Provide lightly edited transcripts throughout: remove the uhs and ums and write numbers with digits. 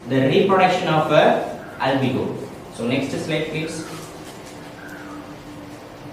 the reproduction of albugo. So next slide please.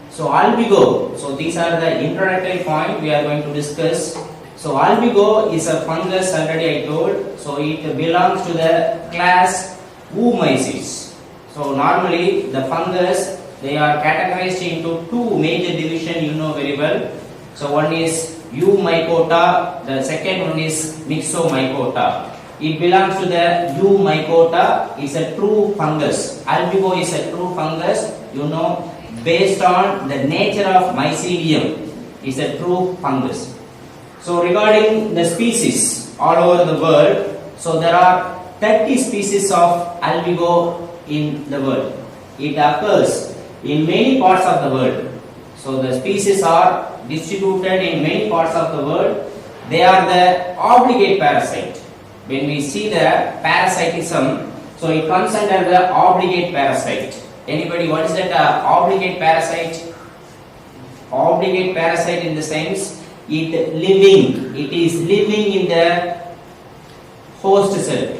So albugo, so these are the introductory point we are going to discuss. So albugo is a fungus, already I told. So it belongs to the class Oomycetes. So normally the fungus, they are categorized into two major divisions, you know very well. So one is Eumycota, the second one is Myxomycota. It belongs to the Eumycota. It's a true fungus. Albugo is a true fungus, you know, based on the nature of mycelium. It's a true fungus. So regarding the species all over the world, so there are 30 species of albugo in the world. It occurs in many parts of the world. So the species are distributed in many parts of the world. They are the obligate parasite. When we see the parasitism, so it comes under the obligate parasite. Anybody, what is that obligate parasite? Obligate parasite in the sense it is living in the host cell.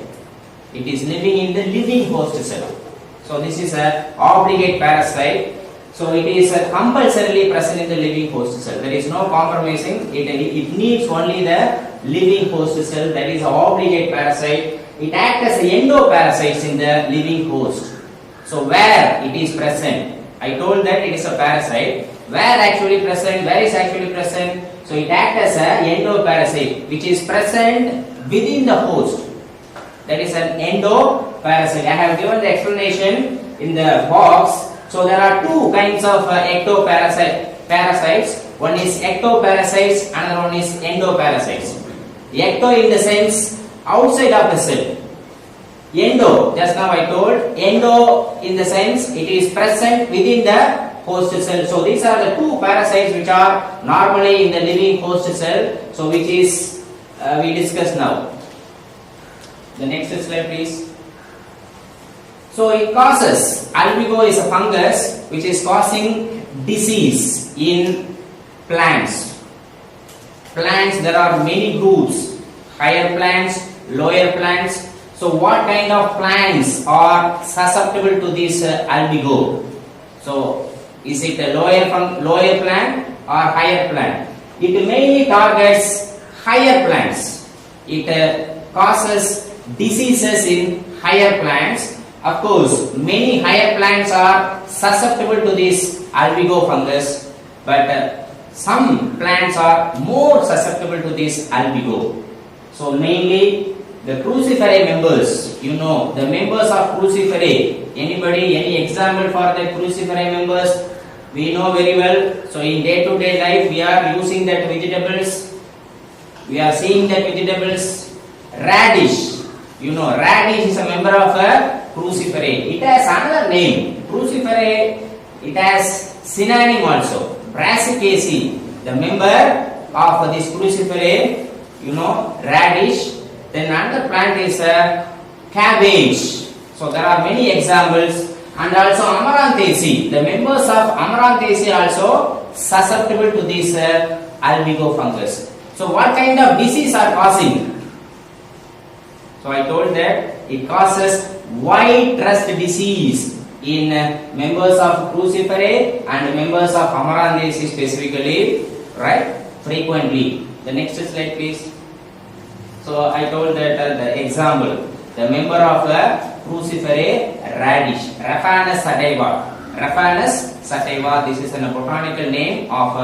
It is living in the living host cell. So this is a obligate parasite. So it is compulsorily present in the living host cell. There is no compromising. It needs only the living host cell. That is an obligate parasite. It acts as endoparasites in the living host. So where it is present, I told that it is a parasite. Where is actually present? So it acts as an endoparasite, which is present within the host. That is an endoparasite. I have given the explanation in the box. So there are two kinds of parasites. One is ectoparasites, another one is endoparasites. Ecto in the sense outside of the cell. Endo, just now I told, endo in the sense it is present within the host cell. So these are the two parasites which are normally in the living host cell. So which is we discuss now. The next slide please. So it causes, albugo is a fungus which is causing disease in plants. Plants, there are many groups, higher plants, lower plants. So what kind of plants are susceptible to this albugo? So is it a lower plant or higher plant? It mainly targets higher plants. It causes diseases in higher plants. Of course, many higher plants are susceptible to this albugo fungus, but some plants are more susceptible to this albugo. So mainly the cruciferous members, you know, the members of cruciferous. Anybody, any example for the cruciferous members? We know very well. So in day-to-day life, we are using that vegetables. We are seeing that vegetables. Radish, you know, radish is a member of a cruciferous. It has another name. Cruciferous, it has synonym also. Brassicaceae, the member of this cruciferous, you know, radish. Then another plant is cabbage. So there are many examples. And also Amaranthaceae. The members of Amaranthaceae also susceptible to this albugo fungus. So what kind of disease are causing? So I told that it causes white rust disease in members of cruciferous and members of Amaranthaceae specifically, right? Frequently. The next slide please. So I told that the example, the member of the cruciferous radish, Raphanus sativa. Raphanus sativa, this is a botanical name of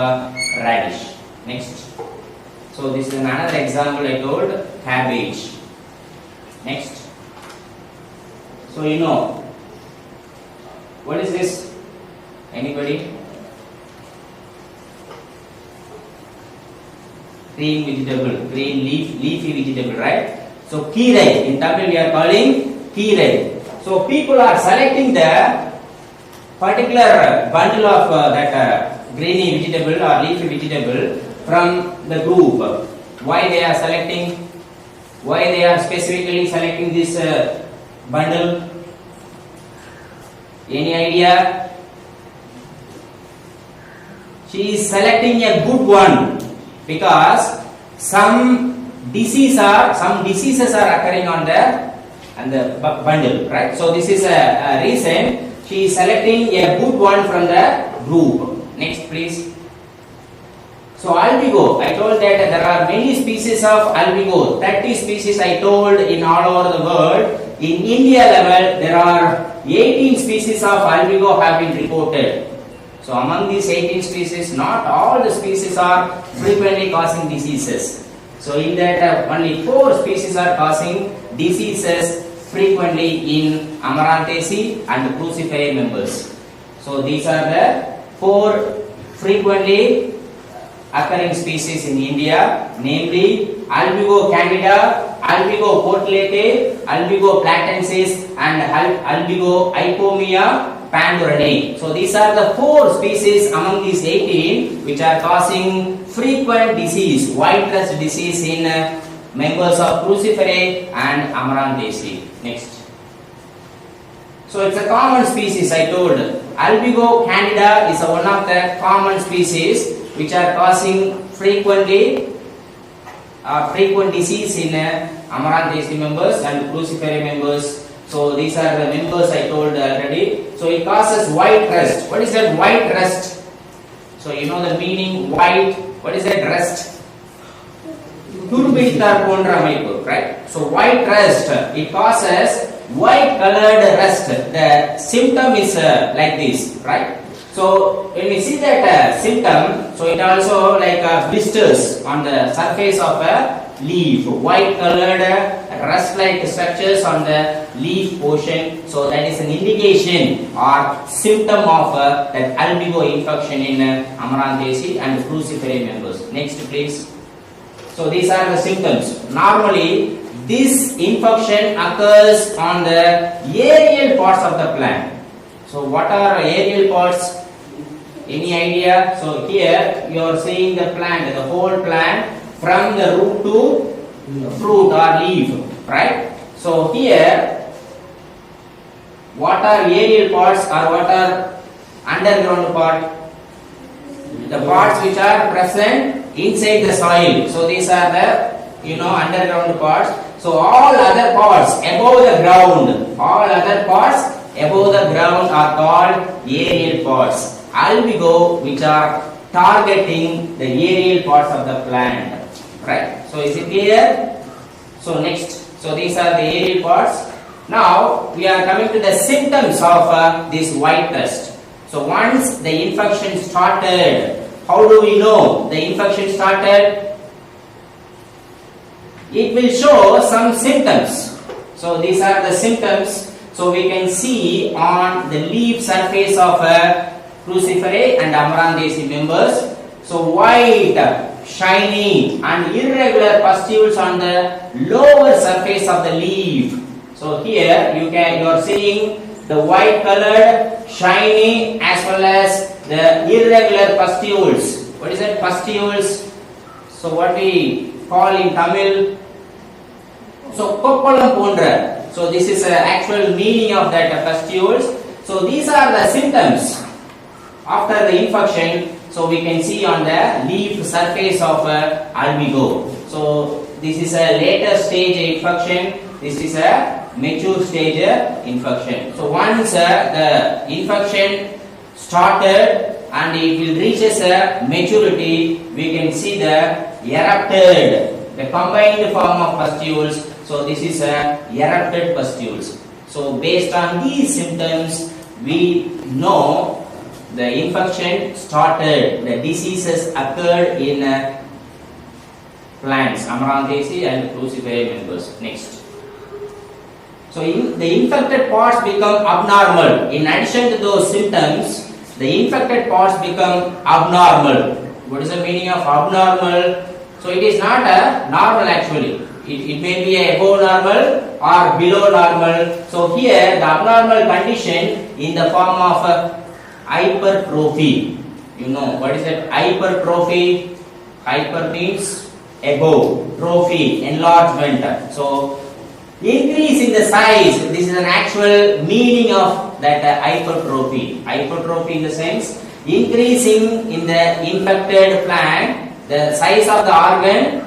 radish. Next. So this is another example I told, cabbage. Next. So you know, what is this? Anybody? Green vegetable, green leafy vegetable, right? So kirei, in Tamil we are calling kirei. So people are selecting the particular bundle of that greeny vegetable or leafy vegetable from the group. Why they are selecting? Why they are specifically selecting this bundle? Any idea? She is selecting a good one because some diseases are occurring on the and the bundle, right? So this is a reason she is selecting a good one from the group. Next, please. So albugo, I told that there are many species of albugo. 30 species I told in all over the world. In India level, there are 18 species of albugo have been reported. So among these 18 species, not all the species are frequently causing diseases. So in that only 4 species are causing diseases frequently in Amaranthacea and Cruciferae members. So these are the 4 frequently occurring species in India, namely Albugo candida, Albugo portulate, Albugo platensis and Albugo ipomia panduranae. So these are the 4 species among these 18 which are causing frequent disease, white rust disease in members of Cruciferae and Amaranthacea. Next. So it's a common species I told. Albugo candida is one of the common species which are causing frequent disease in Amaranthacea members and Cruciferae members. So these are the members I told already. So it causes white rust. What is that white rust? So you know the meaning white. What is that rust? Right? So white rust, it causes white colored rust. The symptom is like this, right? So when we see that symptom, so it also like blisters on the surface of a leaf, white colored rust like structures on the leaf portion. So that is an indication or symptom of that albugo infection in Amaranthacea and Cruciferae members. Next please. So these are the symptoms. Normally this infection occurs on the aerial parts of the plant. So what are aerial parts? Any idea? So here you are seeing the plant, the whole plant from the root to fruit or leaf, right? So here what are aerial parts or what are underground part? The parts which are present inside the soil. So these are the underground parts. So all other parts above the ground, are called aerial parts. Albugo which are targeting the aerial parts of the plant, right? So is it clear? So next, so these are the aerial parts. Now we are coming to the symptoms of this white rust. So once the infection started, how do we know the infection started? It will show some symptoms. So these are the symptoms. So we can see on the leaf surface of Cruciferae and Amaranthacea members. So white, shiny and irregular pustules on the lower surface of the leaf. So here you are seeing the white colored, shiny as well as the irregular pustules. What is that pustules? So what we call in Tamil, so koppalam pondra. So this is the actual meaning of that pustules. So these are the symptoms after the infection. So we can see on the leaf surface of albugo. So this is a later stage infection. This is a mature stage infection. So once the infection started and it will reaches a maturity, we can see the erupted, the combined form of pustules. So this is a erupted pustules. So based on these symptoms, we know the infection started, the diseases occurred in plants, Amaranthacea and Cruciferae members. Next. So the infected parts become abnormal. In addition to those symptoms, the infected parts become abnormal. What is the meaning of abnormal? So it is not a normal actually. It may be above normal or below normal. So here the abnormal condition in the form of hypertrophy. You know what is that? Hypertrophy. Hyper means above, trophy, enlargement. So increase in the size. This is an actual meaning of that hypertrophy. Hypertrophy in the sense increasing in the infected plant the size of the organ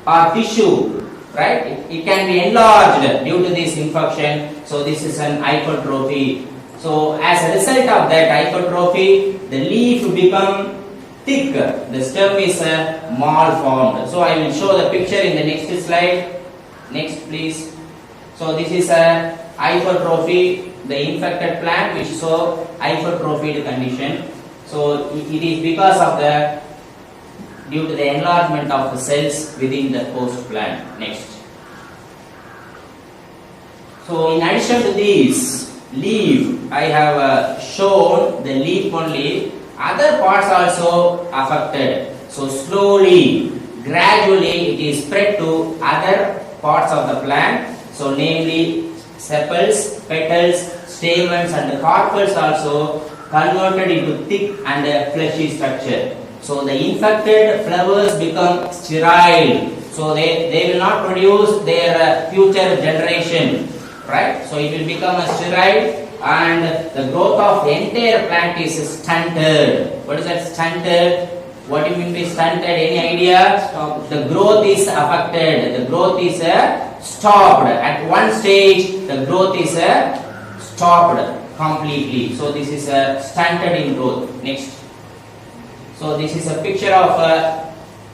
or tissue right? It can be enlarged due to this infection. So this is an hypertrophy. So as a result of that hypertrophy, the leaf become thick. The stem is malformed. So I will show the picture in the next slide. Next, please. So this is a hypertrophy, the infected plant which show hypertrophied condition. So it is because of the due to the enlargement of the cells within the host plant. Next. So in addition to this leaf, I have shown the leaf only. Other parts also affected. So slowly, gradually it is spread to other parts of the plant. So namely sepals, petals, stamens and carpels also converted into thick and fleshy structure. So the infected flowers become sterile. So they will not produce their future generation, right? So it will become a sterile and the growth of the entire plant is stunted. What is that stunted? What do you mean by stunted? Any idea? Stop. The growth is affected. The growth is stopped. At one stage, the growth is stopped completely. So this is stunted in growth. Next. So this is a picture of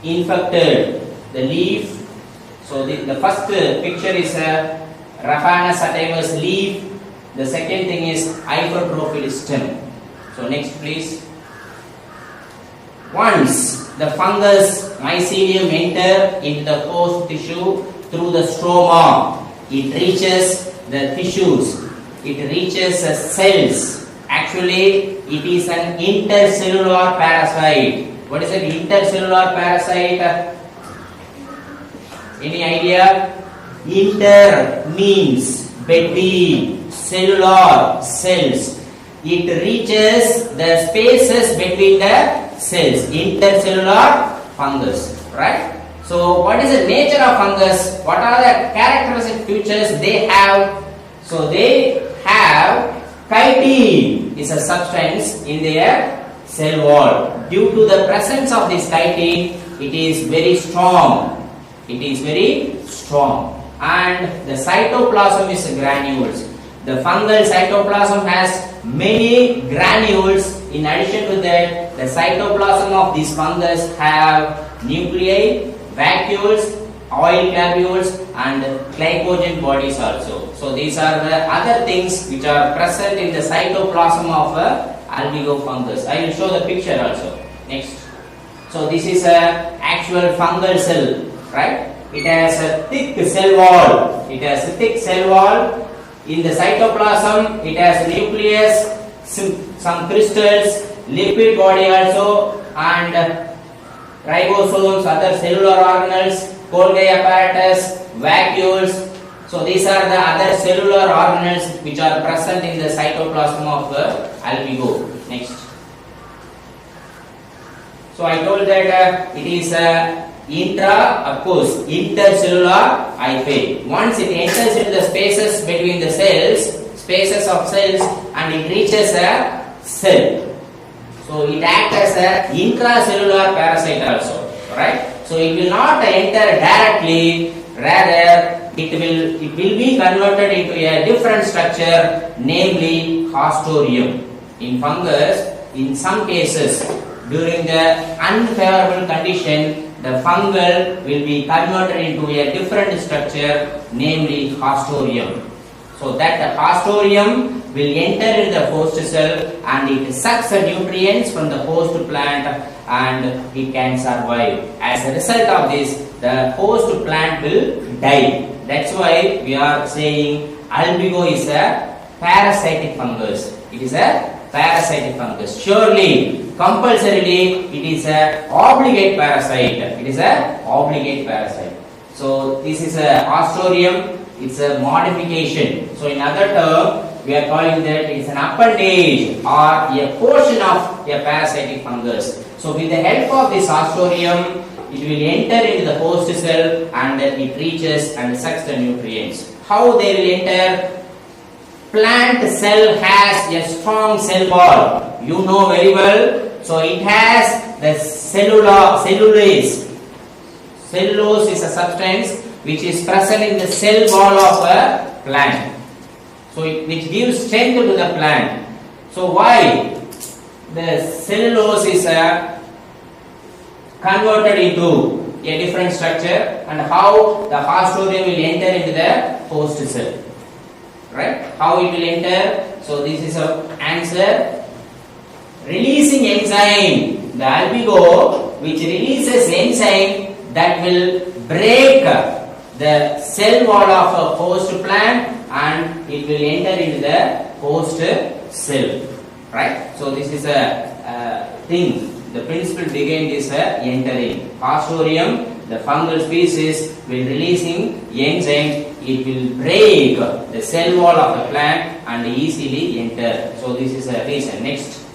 infected the leaf. So the first picture is Raphanus sativus leaf. The second thing is hypertrophied stem. So next please. Once the fungus mycelium enter into the host tissue through the stroma, it reaches the tissues, it reaches the cells. Actually, it is an intercellular parasite. What is an intercellular parasite? Any idea? Inter means between, cellular, cells. It reaches the spaces between the cells, intercellular fungus, right? So what is the nature of fungus? What are the characteristic features they have? So they have chitin is a substance in their cell wall. Due to the presence of this chitin, it is very strong. It is very strong. And the cytoplasm is granules. The fungal cytoplasm has many granules. In addition to that, the cytoplasm of this fungus have nuclei, vacuoles, oil globules and glycogen bodies also. So these are the other things which are present in the cytoplasm of albugo fungus. I will show the picture also. Next. So this is a actual fungal cell, right? It has a thick cell wall. It has a thick cell wall. In the cytoplasm, it has nucleus, some crystals, lipid body also, and ribosomes, other cellular organelles, Golgi apparatus, vacuoles. So these are the other cellular organelles which are present in the cytoplasm of albugo. Next. So I told that it is of course, intercellular hyphae. Once it enters into the spaces between the cells, spaces of cells, and it reaches a cell. So it acts as a intracellular parasite also, right? So it will not enter directly, rather it will be converted into a different structure, namely haustorium. In fungus, in some cases, during the unfavorable condition, the fungal will be converted into a different structure, namely haustorium. So that haustorium will enter in the host cell and it sucks the nutrients from the host plant and it can survive. As a result of this, the host plant will die. That's why we are saying albugo is a parasitic fungus. It is a parasitic fungus. Surely, compulsorily, it is a obligate parasite. It is a obligate parasite. So this is a haustorium. It's a modification. So in other term, we are calling that it's an appendage or a portion of a parasitic fungus. So with the help of this haustorium, it will enter into the host cell and it reaches and sucks the nutrients. How they will enter? Plant cell has a strong cell wall. You know very well. So it has the cellulose. Cellulose is a substance which is present in the cell wall of a plant. So which gives strength to the plant. So why the cellulose is converted into a different structure, and how the hastoria will enter into the host cell, right? How it will enter? So this is a answer. Releasing enzyme, the albugo, which releases enzyme that will break the cell wall of a host plant, and it will enter into the host cell, right? So this is a thing. The principle behind is entering. Hastoreum, the fungal species, will releasing enzyme. It will break the cell wall of the plant and easily enter. So this is a reason. Next.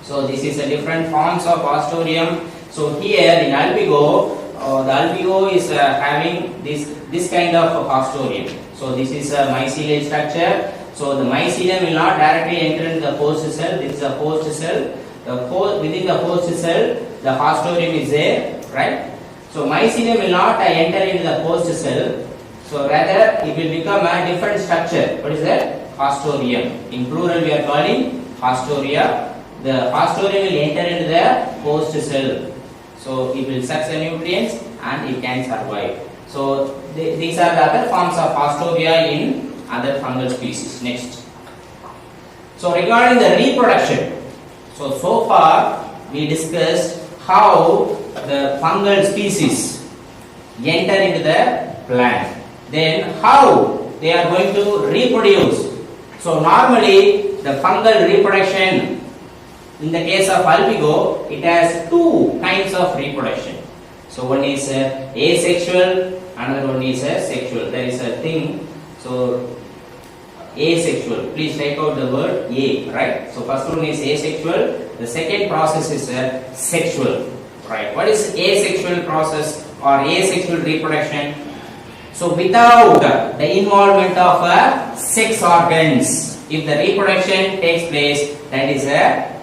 So this is a different forms of hastoreum. So here in albugo, the albugo is having this kind of hastoreum. So this is a mycelial structure. So the mycelium will not directly enter into the host cell. This is a host cell. Within the host cell, the hastoreum is there, right? So mycelium will not enter into the host cell. So rather, it will become a different structure. What is that? Hastoreum. In plural, we are calling hastoria. The hastoreum will enter into the host cell. So it will suck the nutrients and it can survive. So these are the other forms of hastoria in other fungal species. Next. So regarding the reproduction. So far we discussed how the fungal species enter into the plant. Then how they are going to reproduce. So normally the fungal reproduction, in the case of albugo, it has two kinds of reproduction. So one is asexual, another one is sexual. There is a thing. So asexual. Please take out the word A, right? So first one is asexual. The second process is sexual, right? What is asexual process or asexual reproduction? So without the involvement of sex organs, if the reproduction takes place, that is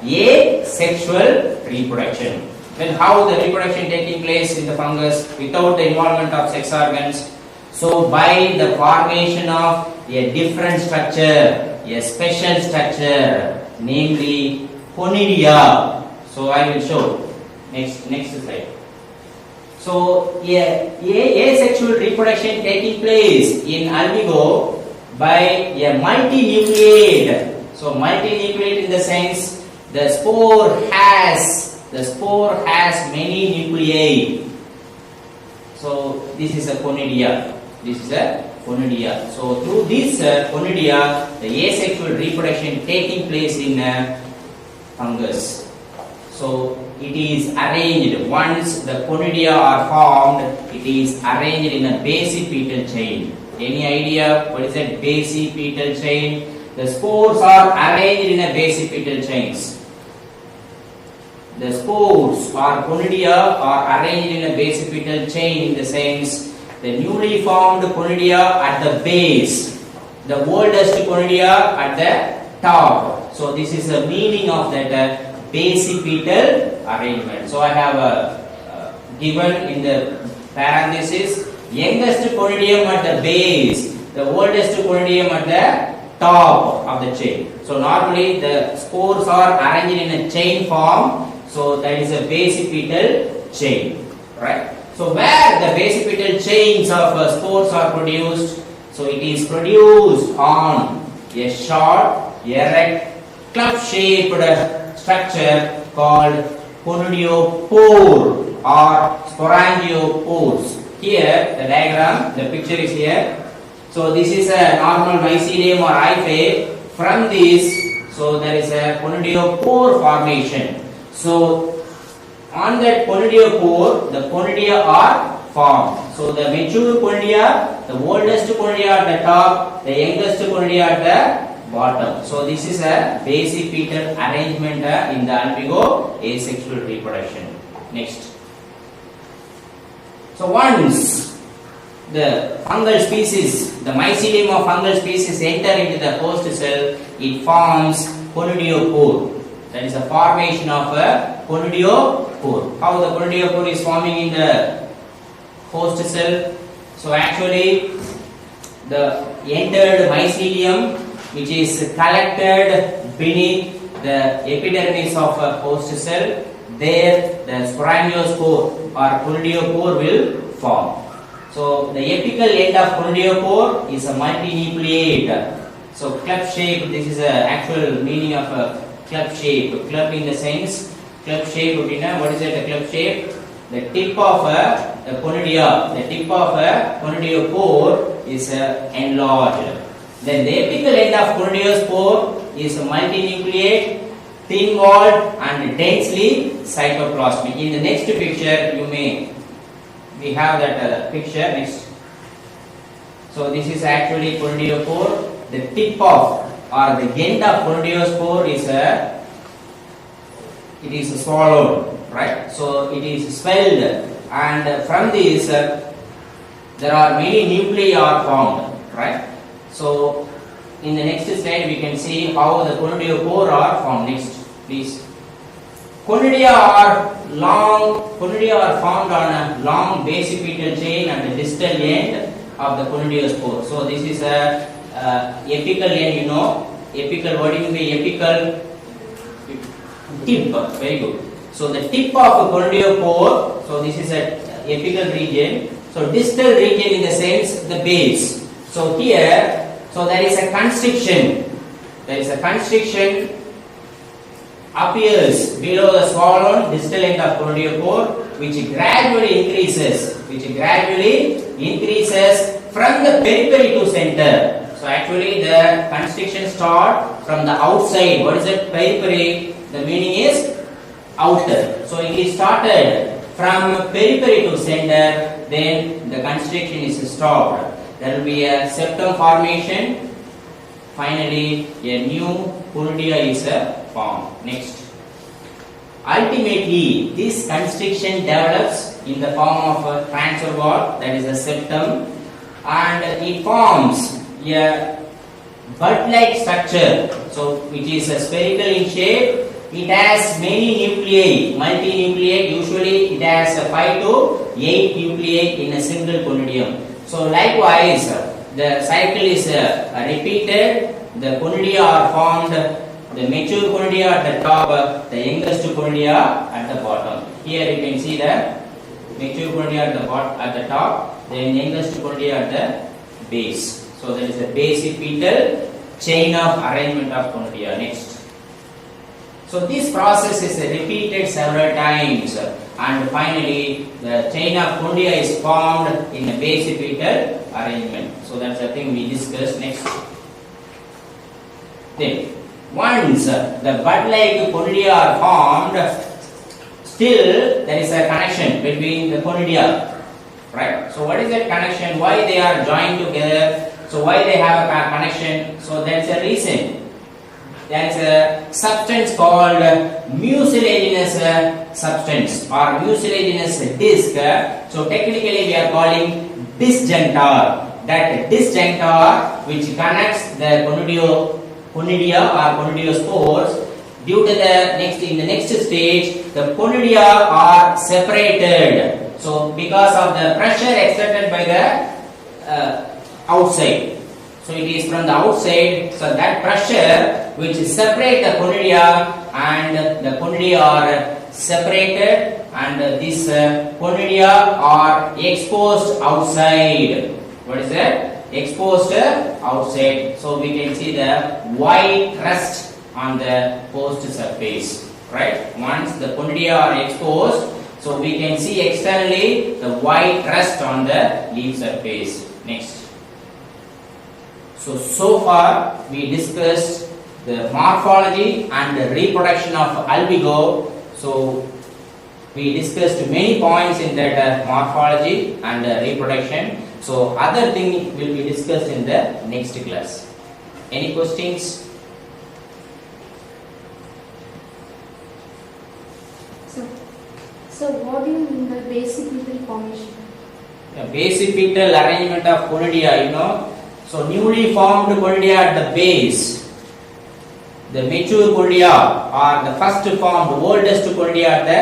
asexual reproduction. Then how the reproduction taking place in the fungus without the involvement of sex organs? So by the formation of a different structure, a special structure, namely conidia. So I will show next slide. So asexual reproduction taking place in albugo by a multinucleate. So multinucleate in the sense the spore has many nuclei. So this is a conidia. This is a conidia. So through this conidia, the asexual reproduction taking place in fungus. So it is arranged. Once the conidia are formed, it is arranged in a basipetal chain. Any idea what is that basipetal chain? The spores are arranged in a basipetal chains. The spores or conidia are arranged in a basipetal chain in the sense the newly formed conidia at the base, the oldest conidia at the top. So this is the meaning of that basipetal arrangement. So I have given in the parenthesis youngest conidium at the base, the oldest conidium at the top of the chain. So normally the spores are arranged in a chain form. So that is a basipetal chain, right? So where the basipetal chains of spores are produced, so it is produced on a short, erect, club-shaped structure called conidiopore or sporangiopores. Here the diagram, the picture is here. So this is a normal mycelium or hyphae. From this, so there is a conidiopore formation. So on that conidiopore, the conidia are formed. So the mature conidia, the oldest conidia at the top, the youngest conidia at the bottom. So this is a basipetal arrangement in the albugo asexual reproduction. Next. So once the fungal species, the mycelium of fungal species enter into the host cell, it forms conidiopore. That is a formation of a conidiopore. How the conidiopore is forming in the host cell? So actually the entered mycelium, which is collected beneath the epidermis of a host cell, there the sporangiospore or conidiospore will form. So the apical end of conidiospore is a multinucleate. So club shape, this is the actual meaning of a club shape. Club in the sense, club shape, what is it, a club shape? The tip of a conidia, the tip of a conidiospore is enlarged. Then the apical end of conidiospore is multinucleate, thin-walled and densely cytoplasmic. In the next picture, we have that picture next. So this is actually conidiospore. The tip of or the end of conidiospore is it is swallowed, right? So it is swelled, and from this there are many nuclei are formed, right? So in the next slide we can see how the conidiospore are formed. Next, please. Conidia are formed on a long basipetal chain at the distal end of the conidiospore. So this is a apical end, apical, what do you mean apical? Tip, very good. So the tip of a conidiospore, so this is a apical region. So distal region in the sense the base. So here, so there is a constriction. There is a constriction appears below the swollen distal end of conidiospore, which gradually increases from the periphery to center. So actually the constriction start from the outside. What is it? Periphery. The meaning is outer. So it is started from periphery to center. Then the constriction is stopped. There will be a septum formation. Finally, a new conidia is formed. Next. Ultimately, this constriction develops in the form of a transfer wall, that is a septum, and it forms a bud-like structure, so which is spherical in shape. It has many nuclei, multinucleate. Usually it has 5 to 8 nuclei in a single conidium. So likewise, the cycle is repeated. The conidia are formed, the mature conidia at the top, the youngest conidia at the bottom. Here you can see the mature conidia at the top, then youngest conidia at the base. So there is a basipetal chain of arrangement of conidia. Next. So this process is repeated several times, and finally the chain of conidia is formed in a basipetal arrangement. So that's the thing we discussed. Next. Then once the bud-like conidia are formed, still there is a connection between the conidia, right? So what is that connection? Why they are joined together? So why they have a connection? So that's a reason. There is a substance called mucilaginous substance or mucilaginous disc. So technically we are calling disjunctor. That disjunctor which connects the conidia or conidiospores. Due to in the next stage, the conidia are separated. So because of the pressure exerted by the outside. So it is from the outside. So that pressure which separate the conidia, and the conidia are separated, and this conidia are exposed outside. What is that? Exposed outside. So we can see the white crust on the host surface, right? Once the conidia are exposed, so we can see externally the white crust on the leaf surface. Next. So far we discussed the morphology and the reproduction of albugo. So we discussed many points in that morphology and reproduction. So other thing will be discussed in the next class. Any questions? So what do you mean by basipetal formation? Basipetal arrangement of conidia, So newly formed conidia at the base, the mature conidia or the first formed oldest conidia at the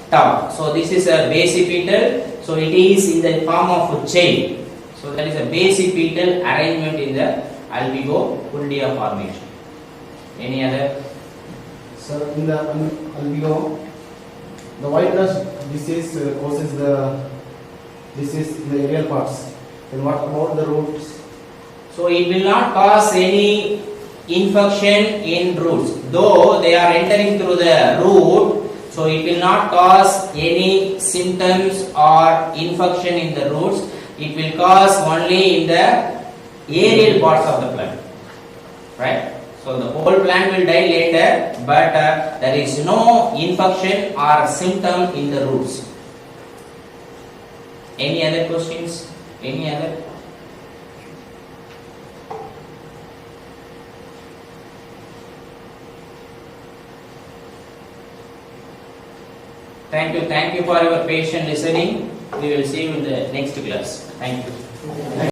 top. So this is a basipetal. So it is in the form of a chain. So that is a basipetal arrangement in the albugo fundia formation. Any other? Sir, in the albugo, the white rust disease causes the disease in the aerial parts. Then what about the roots? So it will not cause any infection in roots, though they are entering through the root. So it will not cause any symptoms or infection in the roots. It will cause only in the aerial parts of the plant, right? So the whole plant will die later, but there is no infection or symptom in the roots. Any other questions? Any other? Thank you for your patient listening. We will see you in the next class. Thank you.